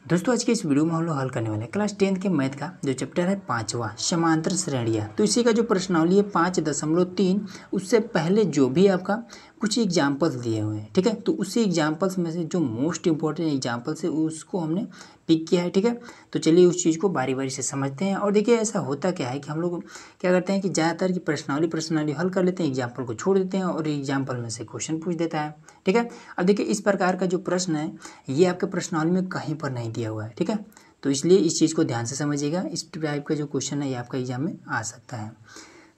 दोस्तों आज के इस वीडियो में हम लोग हल करने वाले हैं क्लास 10th के मैथ का जो चैप्टर है 5वां समांतर श्रेणियाँ। तो इसी का जो प्रश्नावली है 5.3 उससे पहले जो भी आपका कुछ एग्जाम्पल्स दिए हुए हैं, ठीक है। तो उसी एग्जाम्पल्स में से जो मोस्ट इंपॉर्टेंट एग्जाम्पल्स है उसको हमने पिक किया है, ठीक है। तो चलिए उस चीज़ को बारी बारी से समझते हैं। और देखिए ऐसा होता क्या है कि हम लोग क्या करते हैं कि ज़्यादातर की प्रश्नावली हल कर लेते हैं, एग्जाम्पल को छोड़ देते हैं और एग्जाम्पल में से क्वेश्चन पूछ देता है, ठीक है। अब देखिए इस प्रकार का जो प्रश्न है ये आपके प्रश्नावली में कहीं पर नहीं दिया हुआ है, ठीक है। तो इसलिए इस चीज़ को ध्यान से समझिएगा। इस टाइप का जो क्वेश्चन है ये आपका एग्जाम में आ सकता है।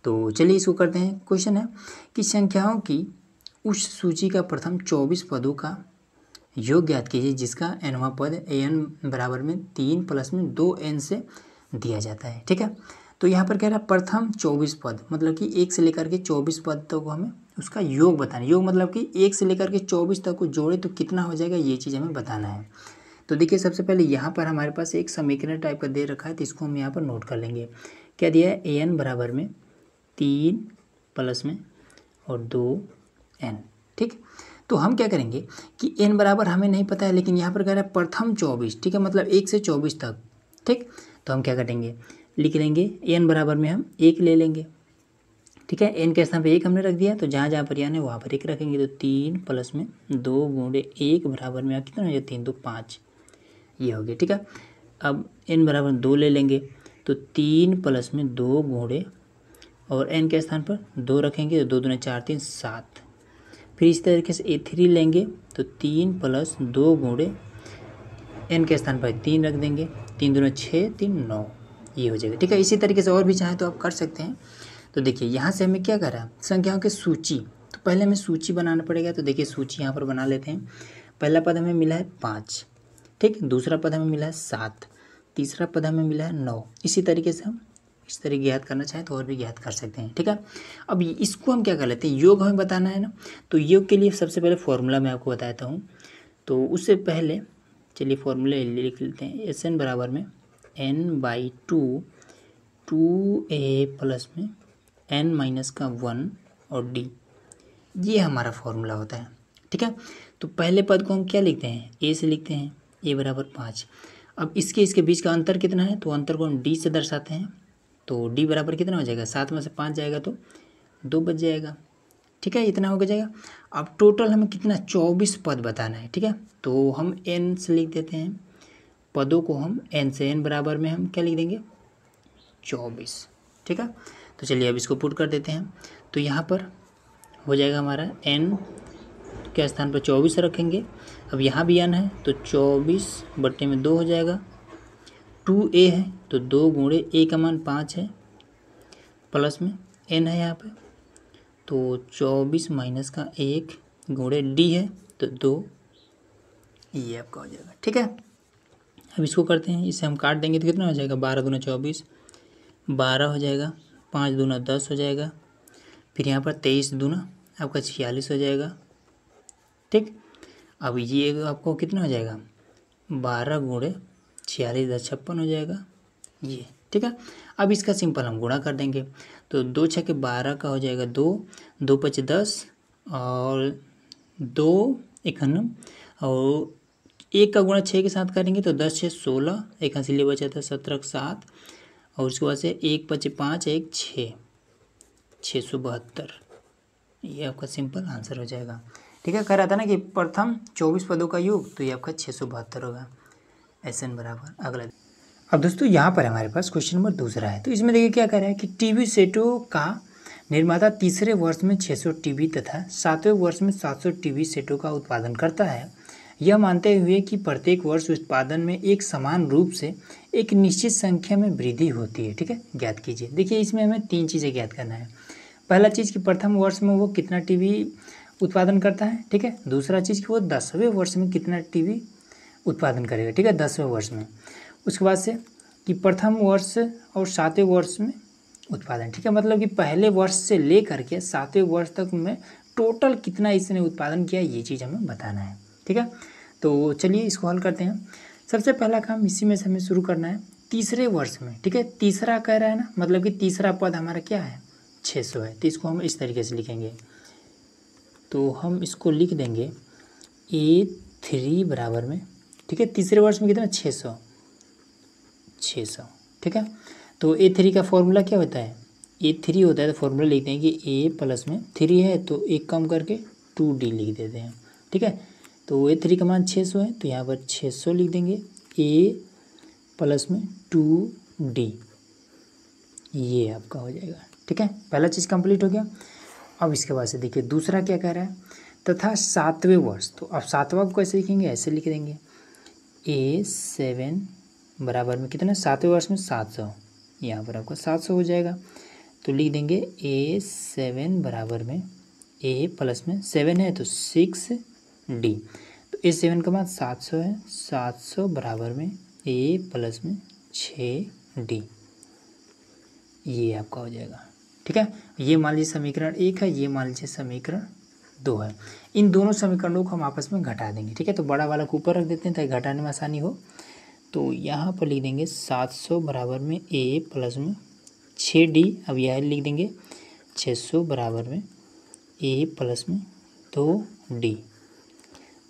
तो चलिए इसको करते हैं। क्वेश्चन है कि संख्याओं की उस सूची का प्रथम 24 पदों का योग ज्ञात कीजिए जिसका nवां पद an बराबर में 3 प्लस में 2n से दिया जाता है, ठीक है। तो यहाँ पर कह रहा है प्रथम 24 पद मतलब कि 1 से लेकर के 24 पद तक हमें उसका योग बताना। योग मतलब कि 1 से लेकर के 24 तक को जोड़े तो कितना हो जाएगा ये चीज़ हमें बताना है। तो देखिए सबसे पहले यहाँ पर हमारे पास एक समीकरण टाइप का दे रखा है, तो इसको हम यहाँ पर नोट कर लेंगे। क्या दिया है? an बराबर में 3 प्लस में और 2n, ठीक। तो हम क्या करेंगे कि n बराबर हमें नहीं पता है, लेकिन यहाँ पर कह रहा है प्रथम 24, ठीक है, मतलब 1 से 24 तक, ठीक। तो हम क्या करेंगे, लिख लेंगे n बराबर में हम 1 ले लेंगे, ठीक है। n के स्थान पे 1 हमने रख दिया, तो जहाँ जहाँ पर n है वहाँ पर 1 रखेंगे। तो 3 प्लस में 2 गुणे 1 बराबर में कितना हो जाए 3 2 5, ये हो गया, ठीक है। अब n बराबर 2 ले लेंगे, तो 3 प्लस में 2 गुणे और n के स्थान पर 2 रखेंगे, तो 2 दूने 4 3 7। फिर इस तरीके से a3 लेंगे, तो 3 प्लस 2 गुणे n के स्थान पर 3 रख देंगे, 3 दूने 6 3 9, ये हो जाएगा, ठीक है। इसी तरीके से और भी चाहें तो आप कर सकते हैं। तो देखिए यहाँ से हमें क्या कर रहा है, संख्याओं की सूची। तो पहले हमें सूची बनाना पड़ेगा। तो देखिए सूची यहाँ पर बना लेते हैं। पहला पद हमें मिला है 5, ठीक। दूसरा पद हमें मिला है 7, तीसरा पद हमें मिला है 9। इसी तरीके से हम इस तरीके ज्ञात करना चाहें तो और भी ज्ञात कर सकते हैं, ठीक है। अब इसको हम क्या कर लेते हैं, योग हमें बताना है ना। तो योग के लिए सबसे पहले फॉर्मूला मैं आपको बताता हूँ। तो उससे पहले चलिए फॉर्मूले लिख लेते हैं। SN बराबर में n/2 2a प्लस में n-1 और d, ये हमारा फॉर्मूला होता है, ठीक है। तो पहले पद को हम क्या लिखते हैं, a से लिखते हैं, a बराबर 5। अब इसके बीच का अंतर कितना है, तो अंतर को हम d से दर्शाते हैं। तो d बराबर कितना हो जाएगा, 7 में से 5 जाएगा तो 2 बच जाएगा, ठीक है। इतना हो जाएगा। अब टोटल हमें कितना 24 पद बताना है, ठीक है। तो हम n से लिख देते हैं, पदों को हम n से, n बराबर में हम क्या लिख देंगे 24, ठीक है। तो चलिए अब इसको पुट कर देते हैं। तो यहाँ पर हो जाएगा हमारा n के स्थान पर 24 रखेंगे। अब यहाँ भी n है तो 24/2 हो जाएगा। 2a है तो 2 गुणे a का मान 5 है, प्लस में n है यहाँ पे, तो 24 माइनस का 1 गुणे d है तो 2, ये आपका हो जाएगा, ठीक है। अब इसको करते हैं, इसे हम काट देंगे तो कितना हो जाएगा 12 दूना 24, 12 हो जाएगा, 5 दूना 10 हो जाएगा, फिर यहाँ पर 23 दूना आपका 46 हो जाएगा, ठीक। अब ये आपको कितना हो जाएगा 12 गुणे 46 56 हो जाएगा, ये, ठीक है। अब इसका सिंपल हम गुणा कर देंगे। तो 2 6 के 12 का हो जाएगा 2, 2 5 10 और 2 51 और 1 का गुणा 6 के साथ करेंगे तो 10 6 16, एक हंसीले बचा था 17 7 और उसके बाद से 1 5 5 1 6 672, ये आपका सिंपल आंसर हो जाएगा, ठीक है। कह रहा था ना कि प्रथम 24 पदों का योग, तो ये आपका 672 होगा। SN बराबर अगला। अब दोस्तों यहाँ पर हमारे पास क्वेश्चन नंबर दूसरा है। तो इसमें देखिए क्या कह रहा है कि टीवी सेटों का निर्माता तीसरे वर्ष में 600 टीवी तथा 7वें वर्ष में 700 टीवी सेटों का उत्पादन करता है, यह मानते हुए कि प्रत्येक वर्ष उत्पादन में एक समान रूप से एक निश्चित संख्या में वृद्धि होती है, ठीक है, ज्ञात कीजिए। देखिए इसमें हमें 3 चीज़ें ज्ञात करना है। पहला चीज़ कि प्रथम वर्ष में वो कितना टीवी उत्पादन करता है, ठीक है। दूसरा चीज़ कि वो 10वें वर्ष में कितना टीवी उत्पादन करेगा, ठीक है, 10वें वर्ष में। उसके बाद से कि प्रथम वर्ष और 7वें वर्ष में उत्पादन, ठीक है, मतलब कि पहले वर्ष से ले करके 7वें वर्ष तक में टोटल कितना इसने उत्पादन किया, ये चीज़ हमें बताना है, ठीक है। तो चलिए इसको हल करते हैं। सबसे पहला काम इसी में से हमें शुरू करना है, तीसरे वर्ष में, ठीक है। तीसरा कह रहा है ना, मतलब कि तीसरा पद हमारा क्या है 600 है। तो इसको हम इस तरीके से लिखेंगे। तो हम इसको लिख देंगे A3 बराबर में, ठीक है। तीसरे वर्ष में कितना 600, ठीक है। तो A3 का फॉर्मूला क्या होता है, A3 होता है, तो फॉर्मूला लिखते हैं कि A प्लस में 3 है तो एक कम करके 2D लिख देते हैं, ठीक है। तो A3 का मान 600 है तो यहाँ पर 600 लिख देंगे, A प्लस में 2D, ये आपका हो जाएगा, ठीक है। पहला चीज़ कंप्लीट हो गया। अब इसके बाद से देखिए दूसरा क्या कह रहा है, तथा 7वें वर्ष, तो अब 7वां को कैसे लिखेंगे, ऐसे लिख देंगे A7 बराबर में कितना, 7वें वर्ष में 700, यहाँ पर आपका 700 हो जाएगा। तो लिख देंगे A7 बराबर में A प्लस में 7 है तो 6D, तो A7 का मान 700 है, 700 बराबर में A प्लस में 6D, ये आपका हो जाएगा, ठीक है। ये मान लीजिए समीकरण 1 है, ये मान लीजिए समीकरण 2 है। इन दोनों समीकरणों को हम आपस में घटा देंगे, ठीक है। तो बड़ा वाला को ऊपर रख देते हैं ताकि घटाने में आसानी हो। तो यहाँ पर लिख देंगे 700 बराबर में A प्लस में 6D, अब यह लिख देंगे 600 बराबर में A प्लस में 2D,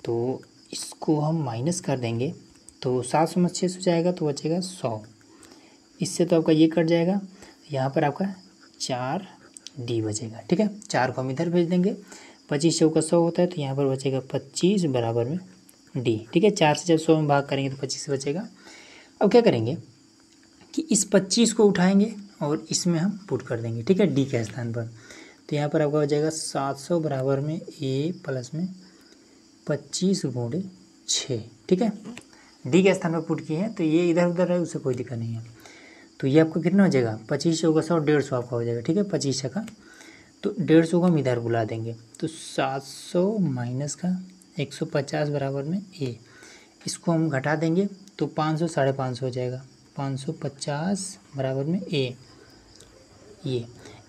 तो इसको हम माइनस कर देंगे तो 700 में 600 जाएगा तो बचेगा 100, इससे तो आपका ये कट जाएगा, यहाँ पर आपका 4D बचेगा, ठीक है। 4 को हम इधर भेज देंगे, 25 100 का 100 होता है तो यहाँ पर बचेगा 25 बराबर में D, ठीक है। 4 से जब 100 में भाग करेंगे तो 25 बचेगा। अब क्या करेंगे कि इस 25 को उठाएंगे और इसमें हम पुट कर देंगे, ठीक है, D के स्थान पर। तो यहाँ पर आपका हो जाएगा 700 बराबर में A प्लस में 25 गुणे 6, ठीक है। D के स्थान पर पुट किए हैं तो ये इधर उधर है, उससे कोई दिक्कत नहीं है। तो ये आपको कितना हो जाएगा, 25 का 100, 150 आपका हो जाएगा, ठीक है। 25 का तो 150 को हम इधर बुला देंगे, तो 700 माइनस का 150 बराबर में A, इसको हम घटा देंगे तो 500 550 हो जाएगा, 550 बराबर में A।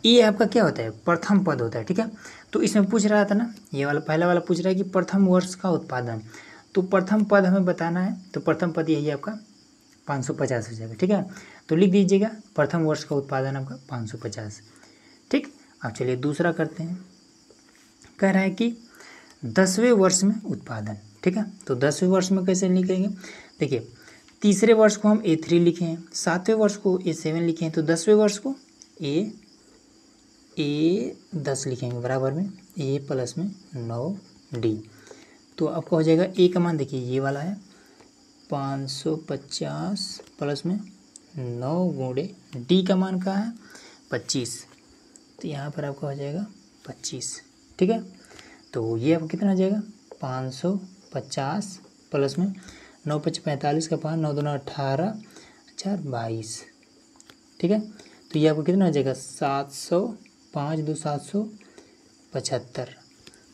ये आपका क्या होता है, प्रथम पद होता है, ठीक है। तो इसमें पूछ रहा था ना, ये वाला पहला वाला पूछ रहा है कि प्रथम वर्ष का उत्पादन, तो प्रथम पद हमें बताना है, तो प्रथम पद यही आपका 550 हो जाएगा, ठीक है। तो लिख दीजिएगा प्रथम वर्ष का उत्पादन आपका 550, ठीक। अब चलिए दूसरा करते हैं, कह रहा है कि 10वें वर्ष में उत्पादन, ठीक है। तो 10वें वर्ष में कैसे लिखेंगे, देखिए तीसरे वर्ष को हम A3 लिखे हैं, 7वें वर्ष को A7 लिखे हैं, तो 10वें वर्ष को A10 लिखेंगे बराबर में A प्लस में 9D। तो आपका हो जाएगा A का मान देखिए ये वाला है 550 प्लस में 9 गुणे D का मान का है 25, तो यहाँ पर आपका हो जाएगा 25, ठीक है। तो ये आपको कितना आ जाएगा 550 प्लस में 9 5 45 का 5, 9 2 18, 4 22, ठीक है। तो ये आपको कितना आ जाएगा 700, 5 2 775,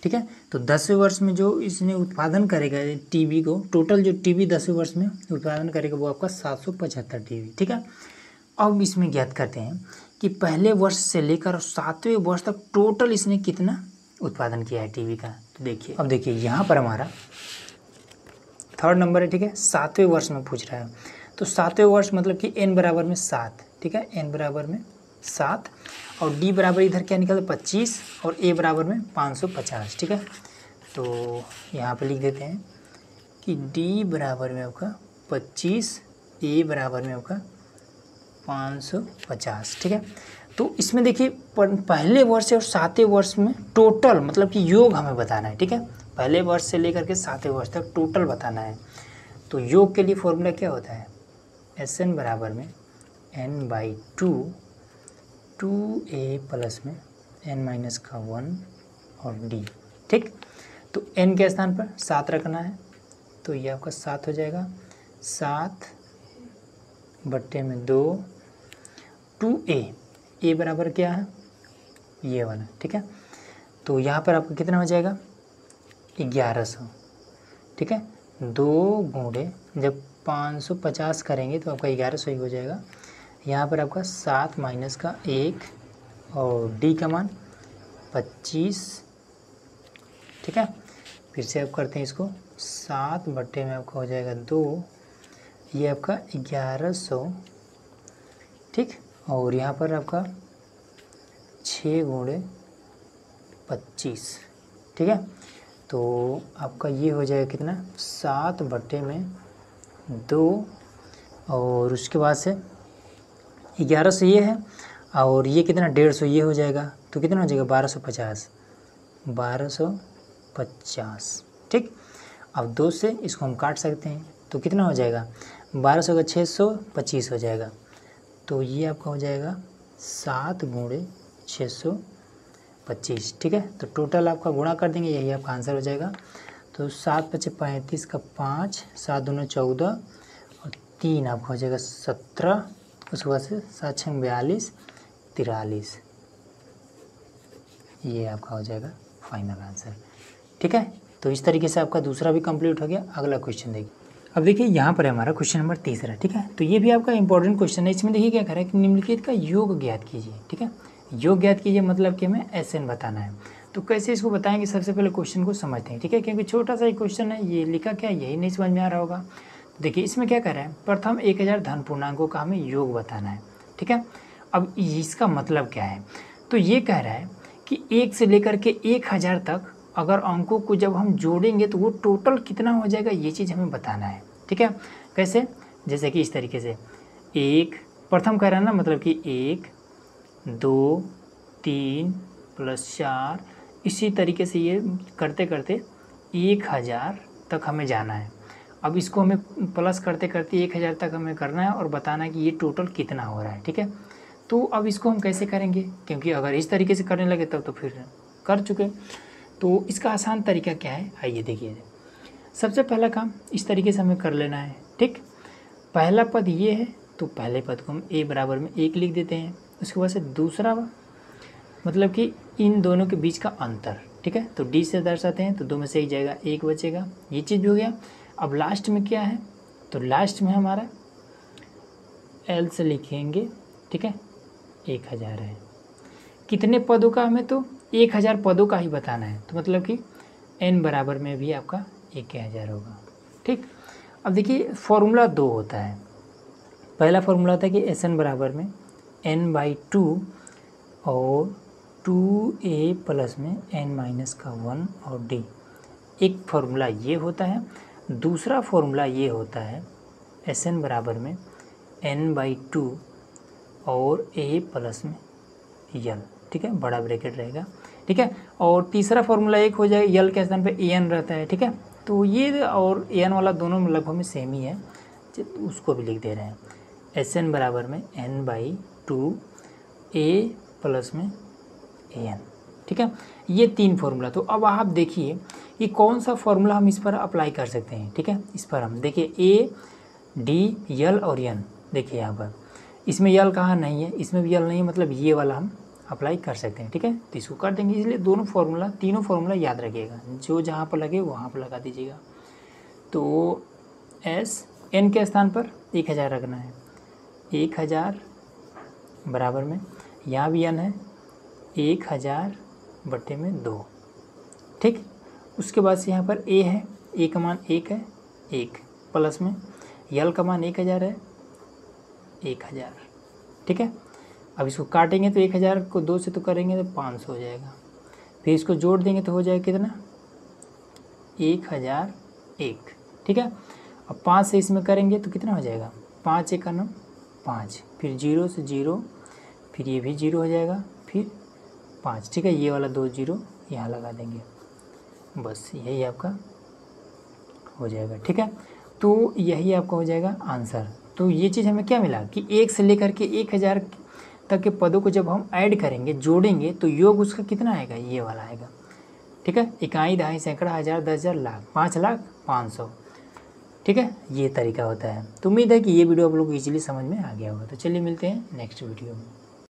ठीक है। तो 10वें वर्ष में जो इसने उत्पादन करेगा टीबी को, टोटल जो टीबी 10वें वर्ष में उत्पादन करेगा वो आपका 775 टीबी, ठीक है। अब इसमें ज्ञात करते हैं कि पहले वर्ष से लेकर 7वें वर्ष तक टोटल इसने कितना उत्पादन किया है टीबी का। तो देखिए अब देखिए यहाँ पर हमारा 3rd नंबर है, ठीक है। 7वें वर्ष में पूछ रहा है, तो 7वें वर्ष मतलब कि n बराबर में 7, ठीक है, n बराबर में 7 और D बराबर इधर क्या निकला 25 और A बराबर में 550, ठीक है। तो यहाँ पे लिख देते हैं कि D बराबर में आपका 25, A बराबर में आपका 550, ठीक है। तो इसमें देखिए पहले वर्ष और 7वें वर्ष में टोटल मतलब कि योग हमें बताना है, ठीक है। पहले वर्ष से लेकर के 7वें वर्ष तक टोटल बताना है। तो योग के लिए फॉर्मूला क्या होता है, SN बराबर में n/2 2A प्लस में n-1 और D, ठीक। तो n के स्थान पर 7 रखना है, तो ये आपका 7 हो जाएगा, 7/2 2A बराबर क्या है ये वाला, ठीक है। तो यहाँ पर आपका कितना हो जाएगा 1100, ठीक है। 2 गुणे जब 550 करेंगे तो आपका 1100 ही हो जाएगा। यहाँ पर आपका 7 माइनस का 1 और D का मान 25, ठीक है। फिर से आप करते हैं इसको, 7 बट्टे में आपका हो जाएगा 2, ये आपका 1100, ठीक। और यहाँ पर आपका 6 गुणे 25, ठीक है। तो आपका ये हो जाएगा कितना 7 बट्टे में 2 और उसके बाद से 1100 ये है और ये कितना 150 ये हो जाएगा, तो कितना हो जाएगा 1250, 1250। ठीक, अब 2 से इसको हम काट सकते हैं तो कितना हो जाएगा 1200 का 625 हो जाएगा, तो ये आपका हो जाएगा 7 × 625। ठीक है, तो टोटल आपका गुणा कर देंगे, यही आपका आंसर हो जाएगा। तो 7 × 5 = 35 का 5, 7 दूनी 14 और 3 आपका हो जाएगा 17, उसके बाद से 7 × 6 = 42, 43, ये आपका हो जाएगा फाइनल आंसर। ठीक है, तो इस तरीके से आपका दूसरा भी कंप्लीट हो गया। अगला क्वेश्चन देखिए। अब देखिए यहाँ पर है हमारा क्वेश्चन नंबर 3। ठीक है, तो ये भी आपका इंपॉर्टेंट क्वेश्चन है। इसमें देखिए क्या कह रहा है कि निम्नलिखित का योग ज्ञात कीजिए। ठीक है, योग ज्ञात कीजिए मतलब कि हमें SN बताना है। तो कैसे इसको बताएंगे, सबसे पहले क्वेश्चन को समझते हैं। ठीक है, क्योंकि छोटा सा ही क्वेश्चन है, ये लिखा क्या यही नहीं समझ में आ रहा होगा। तो देखिए इसमें क्या कह रहा है, प्रथम 1000 धन पूर्णांकों का हमें योग बताना है। ठीक है, अब इसका मतलब क्या है, तो ये कह रहा है कि 1 से लेकर के 1000 तक अगर अंकों को जब हम जोड़ेंगे तो वो टोटल कितना हो जाएगा, ये चीज़ हमें बताना है। ठीक है, कैसे, जैसे कि इस तरीके से 1 प्रथम कह रहा है ना, मतलब कि 1 2 3 + 4, इसी तरीके से ये करते करते 1000 तक हमें जाना है। अब इसको हमें प्लस करते करते 1000 तक हमें करना है और बताना है कि ये टोटल कितना हो रहा है। ठीक है, तो अब इसको हम कैसे करेंगे, क्योंकि अगर इस तरीके से करने लगे तब तो फिर कर चुके। तो इसका आसान तरीका क्या है, आइए देखिए। सबसे पहला काम इस तरीके से हमें कर लेना है। ठीक, पहला पद ये है तो पहले पद को हम a = 1 लिख देते हैं। उसके बाद से दूसरा मतलब कि इन दोनों के बीच का अंतर। ठीक है, तो d से दर्शाते हैं, तो 2 में से 1 जाएगा, 1 बचेगा, ये चीज़ भी हो गया। अब लास्ट में क्या है, तो लास्ट में हमारा L से लिखेंगे। ठीक है, 1000 है। कितने पदों का, हमें तो 1000 पदों का ही बताना है, तो मतलब कि n बराबर में भी आपका 1000 होगा। ठीक, अब देखिए फॉर्मूला 2 होता है। पहला फॉर्मूला होता है कि SN बराबर में n/2 और 2a प्लस में n-1 और d, एक फार्मूला ये होता है। दूसरा फार्मूला ये होता है SN बराबर में n/2 और a प्लस में l। ठीक है, बड़ा ब्रैकेट रहेगा। ठीक है, और तीसरा फार्मूला एक हो जाएगा, l के स्थान पे an रहता है। ठीक है, तो ये और an वाला दोनों लगभग में सेम ही है, उसको भी लिख दे रहे हैं। SN बराबर में n/2 a प्लस में an। ठीक है, ये 3 फार्मूला। तो अब आप देखिए ये कौन सा फार्मूला हम इस पर अप्लाई कर सकते हैं। ठीक है, इस पर हम देखिए a d l और n, देखिए यहाँ पर इसमें यल कहाँ नहीं है, इसमें भी यल नहीं है, मतलब ये वाला हम अप्लाई कर सकते हैं। ठीक है, तो इसको कर देंगे। इसलिए दोनों फार्मूला, तीनों फार्मूला याद रखिएगा, जो जहाँ पर लगे वहाँ पर लगा दीजिएगा। तो n के स्थान पर 1000 रखना है, 1000 बराबर में यहाँ भी n है 1000/2। ठीक, उसके बाद से यहाँ पर a है, a का मान 1 है, 1 प्लस में l का मान 1000 है, 1000। ठीक है, अब इसको काटेंगे तो 1000 को 2 से तो करेंगे तो 500 हो जाएगा। फिर इसको जोड़ देंगे तो हो जाएगा कितना, 1001। ठीक है, अब 5 से इसमें करेंगे तो कितना हो जाएगा, 5 × 9 5, फिर 0 से 0, फिर ये भी 0 हो जाएगा, फिर 5। ठीक है, ये वाला 2 0 यहाँ लगा देंगे, बस यही आपका हो जाएगा। ठीक है, तो यही आपका हो जाएगा आंसर। तो ये चीज़ हमें क्या मिला कि 1 से लेकर के 1000 तक के पदों को जब हम ऐड करेंगे, जोड़ेंगे, तो योग उसका कितना आएगा, ये वाला आएगा। ठीक है, इकाई, दहाई, सैकड़ा, हज़ार, 10,000, लाख, 5,00,000, 500। ठीक है, ये तरीका होता है। तो उम्मीद है कि ये वीडियो आप लोग को ईजिली समझ में आ गया होगा। तो चलिए मिलते हैं नेक्स्ट वीडियो में।